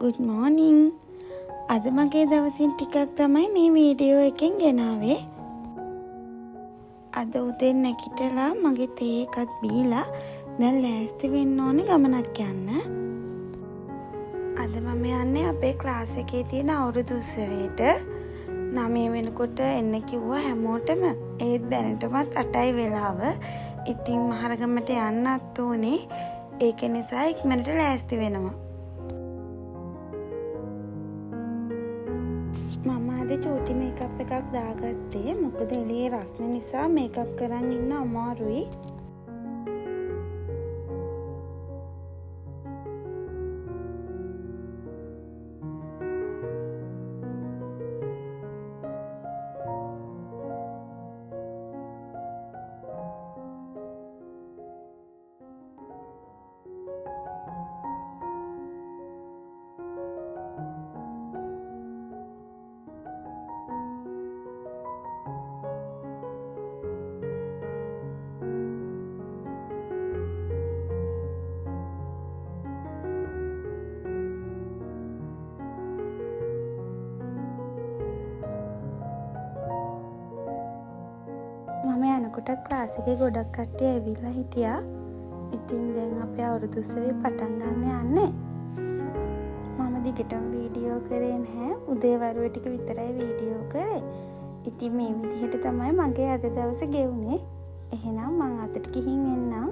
good morning. අද මගේ දවසින් ටිකක් තමයි මේ වීඩියෝ එකෙන් ගෙනාවේ. අද උදේ නැගිටලා මගේ තේ එකත් බීලා දැන් ලෑස්ති වෙන්න ඕනේ ගමනක් යන්න. අද මම යන්නේ අපේ ක්ලාස් එකේ තියෙන අවුරුදු උත්සවයට. 9 වෙනකොට එන්න කිව්වා හැමෝටම. ඒත් දැනටමත් 8යි වෙලාව. ඉතින් මහරගමට යන්නත් ඕනේ. ඒක නිසා ඉක්මනට ලෑස්ති වෙනවා. මම අද චූටි මේකප් එකක් දාගත්තේ. මොකද එළියේ රස්නේ නිසා මේකප් කරන් ඉන්න අමාරුයි. මම යනකොටත් ක්ලාස් එකේ ගොඩක් කට්ටිය ඇවිල්ලා හිටියා. ඉතින් දැන් අපේ අවුරුදු උත්සවේ පටන් ගන්න යන්නේ. මම දිගටම වීඩියෝ කරේ නැහැ. උදේ වරුවේ ටික විතරයි වීඩියෝ කරේ. ඉතින් මේ විදිහට තමයි මගේ අද දවසේ ගෙවුනේ. එහෙනම් මං අතට ගිහින් එන්නම්.